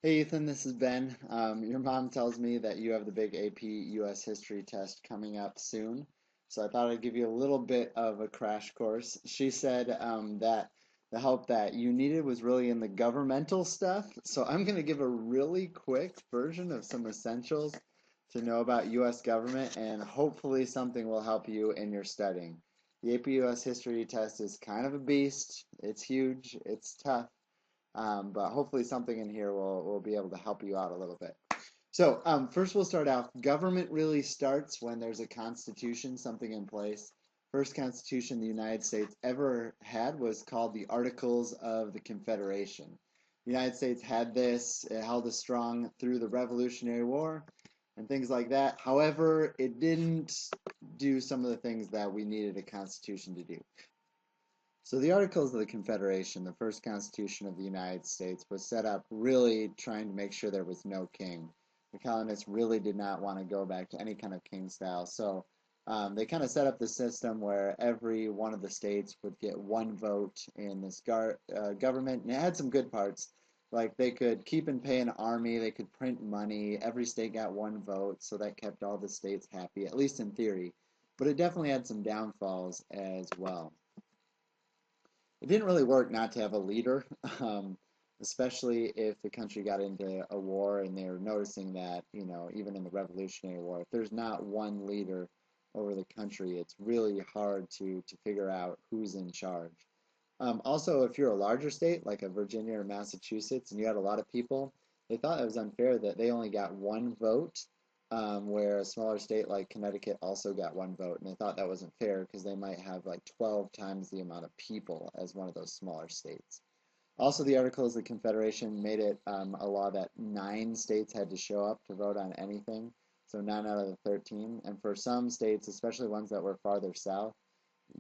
Hey Ethan, this is Ben. Your mom tells me that you have the big AP US history test coming up soon, so I thought I'd give you a little bit of a crash course. She said that the help that you needed was really in the governmental stuff, so I'm going to give a really quick version of some essentials to know about US government, and hopefully something will help you in your studying. The AP US history test is kind of a beast. It's huge, it's tough. But hopefully something in here will be able to help you out a little bit. So first we'll start out. Government really starts when there's a constitution, something in place. First constitution the United States ever had was called the Articles of the Confederation. The United States had this, it held us strong through the Revolutionary War and things like that. However, it didn't do some of the things that we needed a constitution to do. So the Articles of the Confederation, the first Constitution of the United States, was set up really trying to make sure there was no king. The colonists really did not want to go back to any kind of king style. So they kind of set up the system where every one of the states would get one vote in this government, and it had some good parts. Like they could keep and pay an army, they could print money, every state got one vote, so that kept all the states happy, at least in theory. But it definitely had some downfalls as well. It didn't really work not to have a leader, especially if the country got into a war and they were noticing that, even in the Revolutionary War, if there's not one leader over the country, it's really hard to figure out who's in charge. Also, if you're a larger state like a Virginia or Massachusetts and you had a lot of people, they thought it was unfair that they only got one vote, where a smaller state like Connecticut also got one vote, and they thought that wasn't fair because they might have like 12 times the amount of people as one of those smaller states. Also, the Articles of the Confederation made it a law that 9 states had to show up to vote on anything, so 9 out of the 13. And for some states, especially ones that were farther south,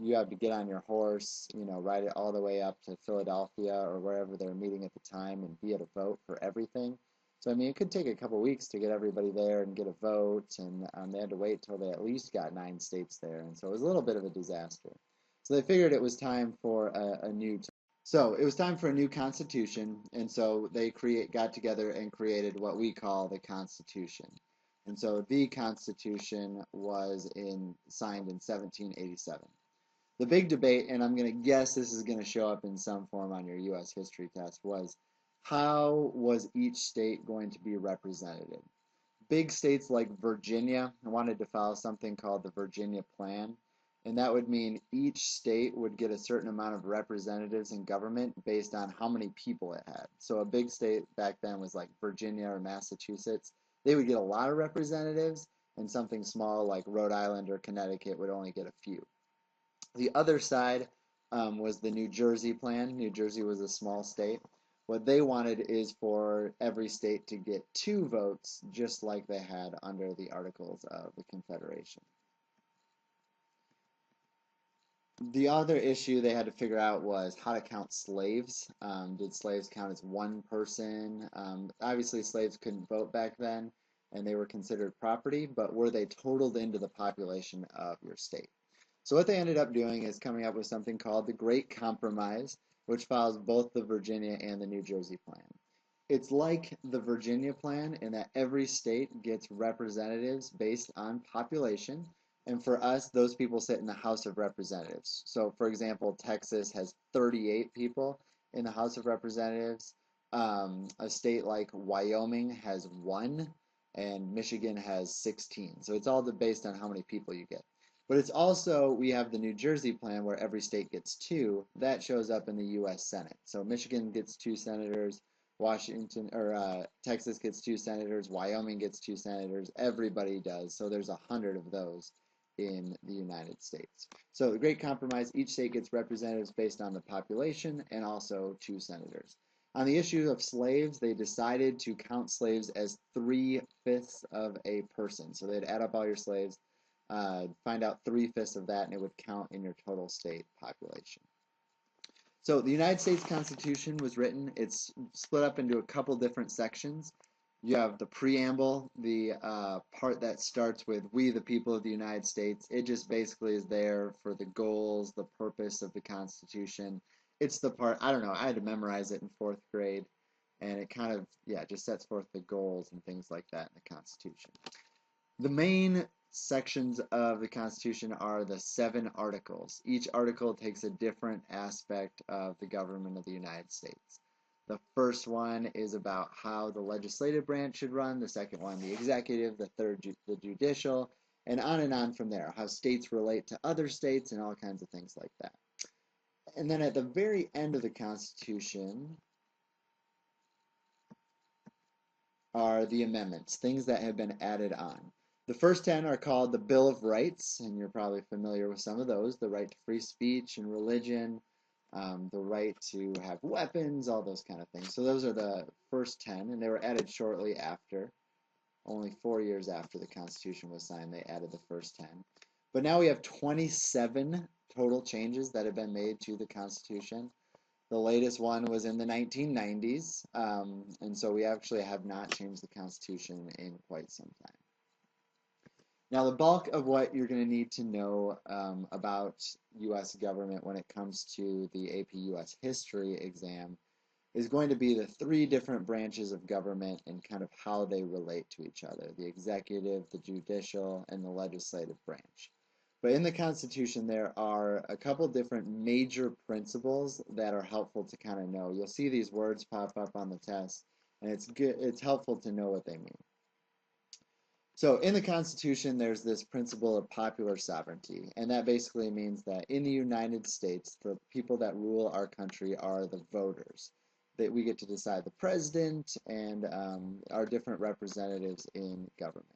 you have to get on your horse, ride it all the way up to Philadelphia or wherever they're meeting at the time and be at a vote for everything. So, I mean, it could take a couple weeks to get everybody there and get a vote, and they had to wait till they at least got 9 states there, and so it was a little bit of a disaster. So they figured it was time for a new. So it was time for a new constitution, and so they got together and created what we call the Constitution. And so the Constitution was signed in 1787. The big debate, and I'm going to guess this is going to show up in some form on your U.S. history test, was how was each state going to be represented? Big states like Virginia wanted to follow something called the Virginia Plan, and that would mean each state would get a certain amount of representatives in government based on how many people it had. So a big state back then was like Virginia or Massachusetts. They would get a lot of representatives, and something small like Rhode Island or Connecticut would only get a few. The other side was the New Jersey plan. New Jersey was a small state. What they wanted is for every state to get 2 votes, just like they had under the Articles of the Confederation. The other issue they had to figure out was how to count slaves. Did slaves count as one person? Obviously, slaves couldn't vote back then, and they were considered property, but were they totaled into the population of your state? So what they ended up doing is coming up with something called the Great Compromise, which follows both the Virginia and the New Jersey plan. It's like the Virginia plan in that every state gets representatives based on population. And for us, those people sit in the House of Representatives. So, for example, Texas has 38 people in the House of Representatives. A state like Wyoming has 1, and Michigan has 16. So it's all based on how many people you get. But it's also, we have the New Jersey plan where every state gets 2. That shows up in the U.S. Senate. So Michigan gets 2 senators, Texas gets 2 senators, Wyoming gets 2 senators, everybody does. So there's 100 of those in the United States. So the Great Compromise, each state gets representatives based on the population and also 2 senators. On the issue of slaves, they decided to count slaves as 3/5 of a person. So they'd add up all your slaves, find out 3/5 of that, and it would count in your total state population. So the United States Constitution was written, it's split up into a couple different sections. You have the preamble, the part that starts with "We the people of the United States." It just basically is there for the goals, the purpose of the Constitution. It's the part, I don't know, I had to memorize it in 4th grade. And it kind of, yeah, just sets forth the goals and things like that in the Constitution. The main sections of the Constitution are the 7 articles. Each article takes a different aspect of the government of the United States. The first one is about how the legislative branch should run, the second one, the executive, the third, the judicial, and on from there, how states relate to other states and all kinds of things like that. And then at the very end of the Constitution are the amendments, things that have been added on. The first 10 are called the Bill of Rights, and you're probably familiar with some of those, the right to free speech and religion, the right to have weapons, all those kind of things. So those are the first 10, and they were added shortly after. Only 4 years after the Constitution was signed, they added the first 10. But now we have 27 total changes that have been made to the Constitution. The latest one was in the 1990s, and so we actually have not changed the Constitution in quite some time. Now, the bulk of what you're going to need to know about U.S. government when it comes to the AP U.S. History exam is going to be the 3 different branches of government and kind of how they relate to each other, the executive, the judicial, and the legislative branch. But in the Constitution, there are a couple different major principles that are helpful to kind of know. You'll see these words pop up on the test, and it's helpful to know what they mean. So in the Constitution, there's this principle of popular sovereignty, and that basically means that in the United States, the people that rule our country are the voters. That we get to decide the president and our different representatives in government.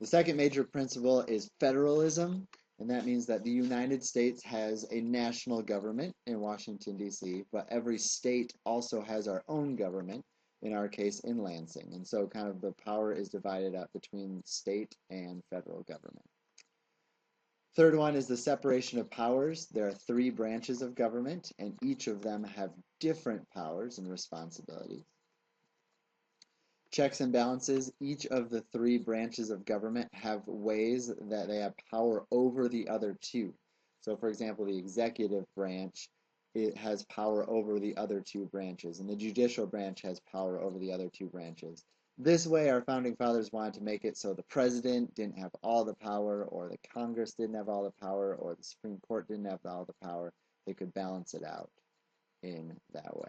The second major principle is federalism, and that means that the United States has a national government in Washington, D.C., but every state also has our own government, in our case in Lansing. And so kind of the power is divided up between state and federal government. Third one is the separation of powers. There are 3 branches of government, and each of them have different powers and responsibilities. Checks and balances. Each of the 3 branches of government have ways that they have power over the other 2. So for example, the executive branch, it has power over the other 2 branches, and the judicial branch has power over the other 2 branches. This way, our founding fathers wanted to make it so the president didn't have all the power, or the Congress didn't have all the power, or the Supreme Court didn't have all the power. They could balance it out in that way.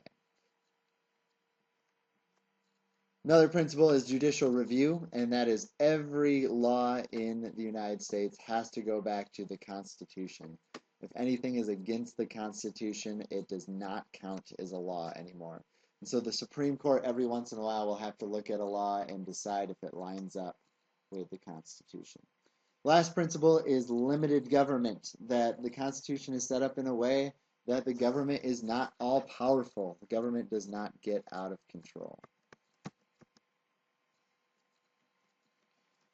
Another principle is judicial review, and that is every law in the United States has to go back to the Constitution. If anything is against the Constitution, it does not count as a law anymore. And so the Supreme Court every once in a while will have to look at a law and decide if it lines up with the Constitution. Last principle is limited government, that the Constitution is set up in a way that the government is not all powerful. The government does not get out of control.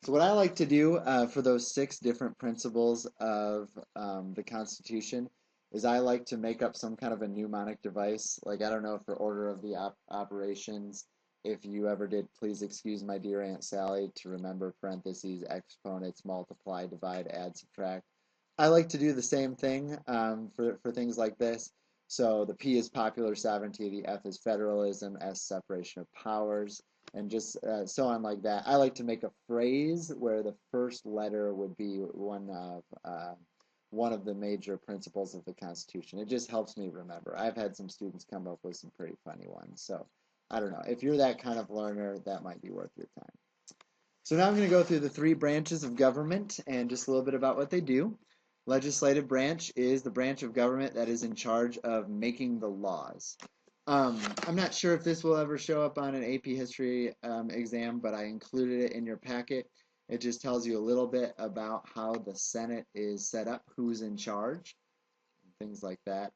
So what I like to do for those 6 different principles of the Constitution is I like to make up some kind of a mnemonic device. Like, I don't know, for order of the operations, if you ever did Please Excuse My Dear Aunt Sally, to remember parentheses, exponents, multiply, divide, add, subtract. I like to do the same thing for things like this. So the P is popular sovereignty, the F is federalism, S separation of powers, and just so on like that. I like to make a phrase where the first letter would be one of the major principles of the Constitution. It just helps me remember. I've had some students come up with some pretty funny ones. So I don't know. If you're that kind of learner, that might be worth your time. So now I'm going to go through the 3 branches of government and just a little bit about what they do. Legislative branch is the branch of government that is in charge of making the laws. I'm not sure if this will ever show up on an AP History exam, but I included it in your packet. It just tells you a little bit about how the Senate is set up, who's in charge, things like that.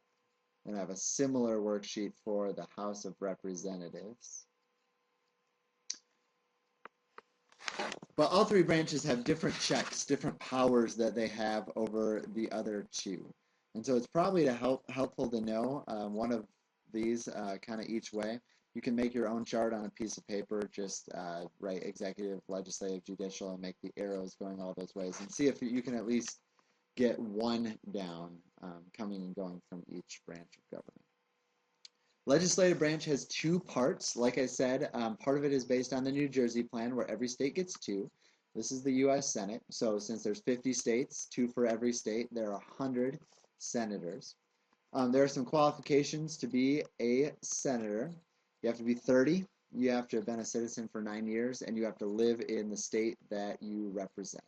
And I have a similar worksheet for the House of Representatives. But all 3 branches have different checks, different powers that they have over the other 2. And so it's probably helpful to know one of these kind of each way. You can make your own chart on a piece of paper, just write executive, legislative, judicial, and make the arrows going all those ways, and see if you can at least get one down coming and going from each branch of government. Legislative branch has two parts. Like I said, part of it is based on the New Jersey plan, where every state gets two. This is the U.S. Senate. So since there's 50 states, two for every state, there are 100 senators. There are some qualifications to be a senator. You have to be 30. You have to have been a citizen for 9 years, and you have to live in the state that you represent.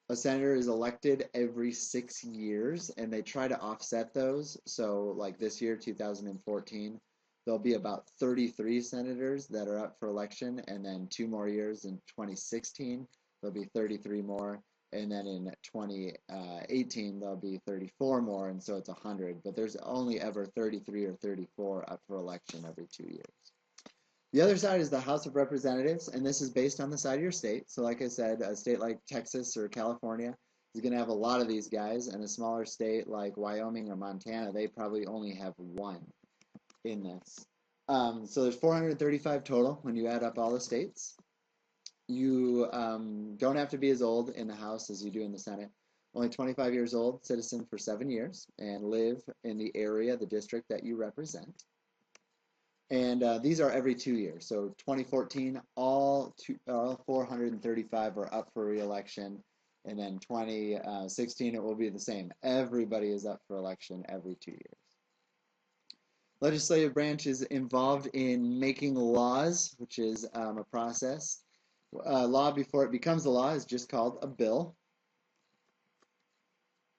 A senator is elected every 6 years, and they try to offset those. So like this year, 2014, there'll be about 33 senators that are up for election, and then 2 more years in 2016, there'll be 33 more, and then in 2018, there'll be 34 more, and so it's 100, but there's only ever 33 or 34 up for election every 2 years. The other side is the House of Representatives, and this is based on the side of your state. So like I said, a state like Texas or California is going to have a lot of these guys, and a smaller state like Wyoming or Montana, they probably only have one in this. So there's 435 total when you add up all the states. You don't have to be as old in the House as you do in the Senate. Only 25 years old, citizen for 7 years, and live in the area, the district that you represent. And these are every 2 years. So 2014, all 435 are up for re-election. And then 2016, it will be the same. Everybody is up for election every 2 years. Legislative branch is involved in making laws, which is a process. Law before it becomes a law is just called a bill.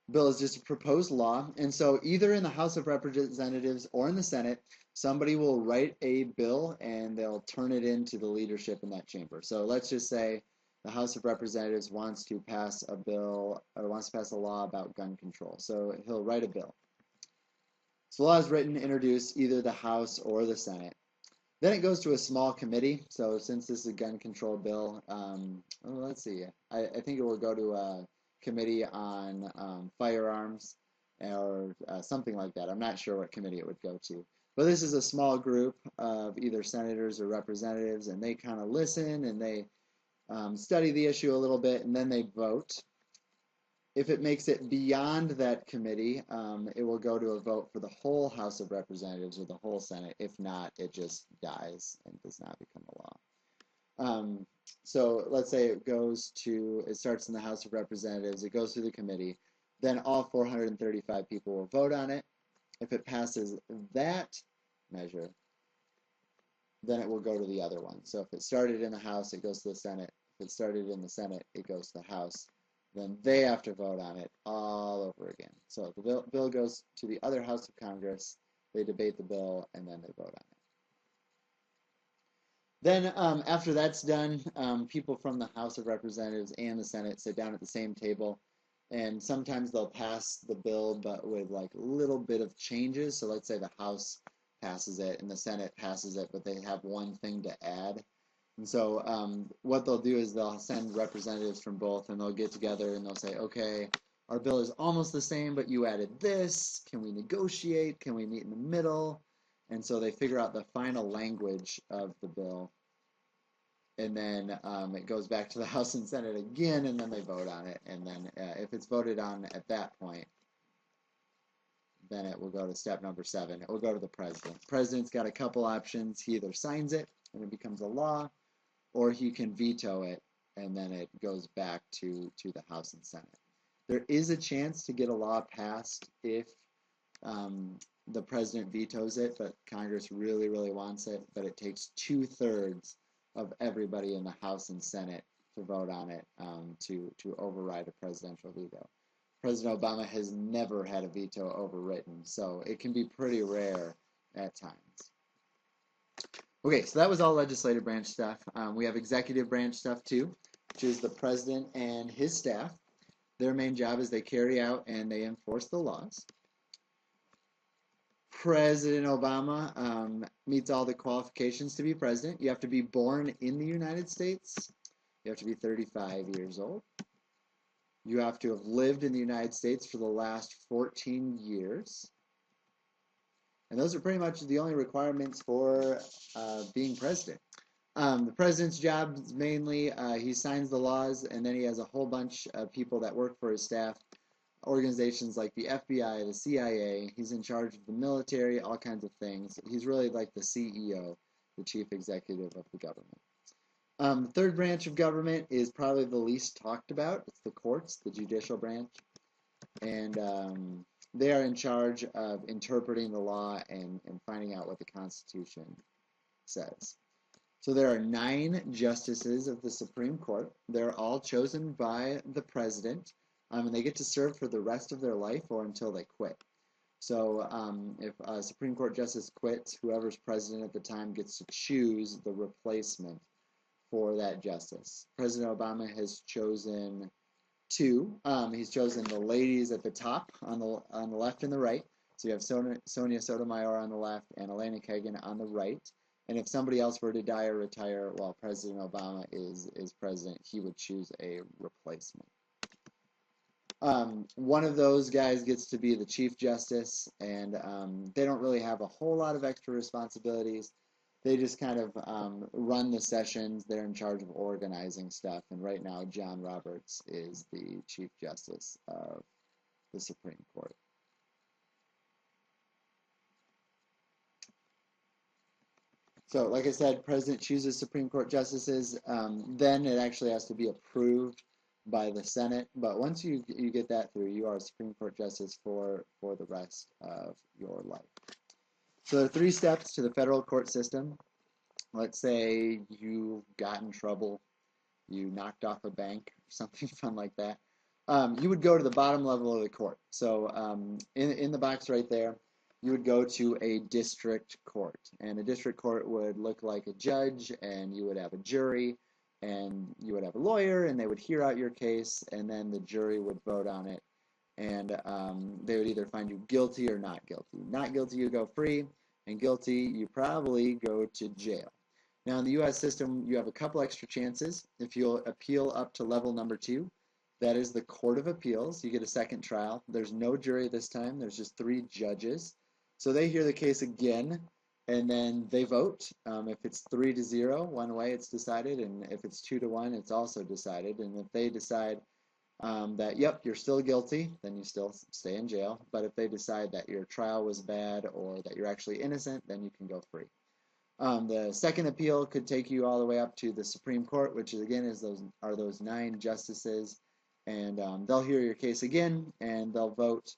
Bill is just a proposed law, and so either in the House of Representatives or in the Senate, somebody will write a bill and they'll turn it into the leadership in that chamber. So let's just say the House of Representatives wants to pass a bill or wants to pass a law about gun control. So he'll write a bill. So the law is written, introduced either the House or the Senate. Then it goes to a small committee. So since this is a gun control bill, let's see, I think it will go to a committee on firearms or something like that. I'm not sure what committee it would go to. But this is a small group of either senators or representatives, and they kind of listen and they study the issue a little bit, and then they vote. If it makes it beyond that committee, it will go to a vote for the whole House of Representatives or the whole Senate. If not, it just dies and does not become a law. So let's say it starts in the House of Representatives, it goes through the committee, then all 435 people will vote on it. If it passes that measure, then it will go to the other one. So if it started in the House, it goes to the Senate. If it started in the Senate, it goes to the House. Then they have to vote on it all over again. So the bill goes to the other House of Congress, they debate the bill, and then they vote on it. Then after that's done, people from the House of Representatives and the Senate sit down at the same table, and sometimes they'll pass the bill but with like a little bit of changes. So let's say the House passes it and the Senate passes it, but they have one thing to add. And so what they'll do is they'll send representatives from both, and they'll get together and they'll say, okay, our bill is almost the same, but you added this. Can we negotiate? Can we meet in the middle? And so they figure out the final language of the bill. And then it goes back to the House and Senate again, and then they vote on it. And then if it's voted on at that point, then it will go to step number 7. It will go to the president. The president's got a couple options. He either signs it and it becomes a law, or he can veto it, and then it goes back to the House and Senate. There is a chance to get a law passed if the president vetoes it, but Congress really, really wants it. But it takes 2/3 of everybody in the House and Senate to vote on it to override a presidential veto. President Obama has never had a veto overwritten, so it can be pretty rare at times. Okay, so that was all legislative branch stuff. We have executive branch stuff too, which is the president and his staff. Their main job is they carry out and they enforce the laws. President Obama meets all the qualifications to be president. You have to be born in the United States. You have to be 35 years old. You have to have lived in the United States for the last 14 years. And those are pretty much the only requirements for being president. The president's job is mainly he signs the laws, and then he has a whole bunch of people that work for his staff organizations like the FBI, the CIA. He's in charge of the military, all kinds of things. He's really like the CEO, the chief executive of the government. The third branch of government is probably the least talked about. It's the courts, the judicial branch. And they are in charge of interpreting the law and finding out what the Constitution says. So there are 9 justices of the Supreme Court. They're all chosen by the president, and they get to serve for the rest of their life or until they quit. So if a Supreme Court justice quits, whoever's president at the time gets to choose the replacement for that justice. President Obama has chosen 2. He's chosen the ladies at the top on the left and the right. So you have Sonia Sotomayor on the left and Elena Kagan on the right. And if somebody else were to die or retire while President Obama is president, he would choose a replacement. One of those guys gets to be the Chief Justice, and they don't really have a whole lot of extra responsibilities. They just kind of run the sessions. They're in charge of organizing stuff. And right now, John Roberts is the Chief Justice of the Supreme Court. So, like I said, President chooses Supreme Court justices. Then it actually has to be approved by the Senate. But once you get that through, you are a Supreme Court justice for the rest of your life. So there are 3 steps to the federal court system. Let's say you got in trouble, you knocked off a bank, or something fun like that. You would go to the bottom level of the court. So in the box right there, you would go to a district court. And a district court would look like a judge, and you would have a jury, and you would have a lawyer, and they would hear out your case, and then the jury would vote on it. And they would either find you guilty or not guilty. Not guilty, you go free, and guilty, you probably go to jail. Now, in the U.S. system, you have a couple extra chances. If you'll appeal up to level number 2, that is the Court of Appeals. You get a second trial. There's no jury this time. There's just 3 judges. So they hear the case again, and then they vote. If it's 3-0, one way it's decided, and if it's 2-1, it's also decided. And if they decide that, yep, you're still guilty, then you still stay in jail. But if they decide that your trial was bad or that you're actually innocent, then you can go free. The second appeal could take you all the way up to the Supreme Court, which again are those 9 justices, and they'll hear your case again, and they'll vote,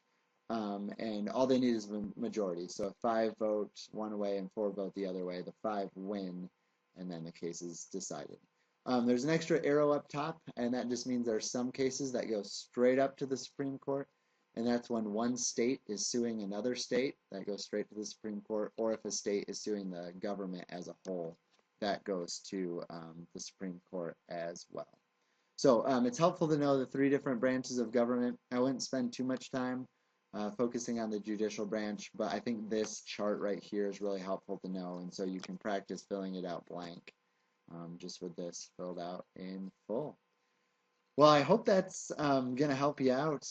and all they need is a majority. So if 5 vote one way and 4 vote the other way, the 5 win, and then the case is decided. There's an extra arrow up top, and that just means there are some cases that go straight up to the Supreme Court, and that's when one state is suing another state, that goes straight to the Supreme Court, or if a state is suing the government as a whole, that goes to the Supreme Court as well. So it's helpful to know the 3 different branches of government. I wouldn't spend too much time focusing on the judicial branch, but I think this chart right here is really helpful to know, and so you can practice filling it out blank, just with this filled out in full. Well, I hope that's going to help you out.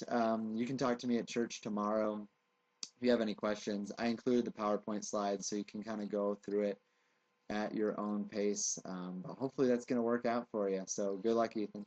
You can talk to me at church tomorrow if you have any questions. I included the PowerPoint slides so you can kind of go through it at your own pace. But hopefully that's going to work out for you. So good luck, Ethan.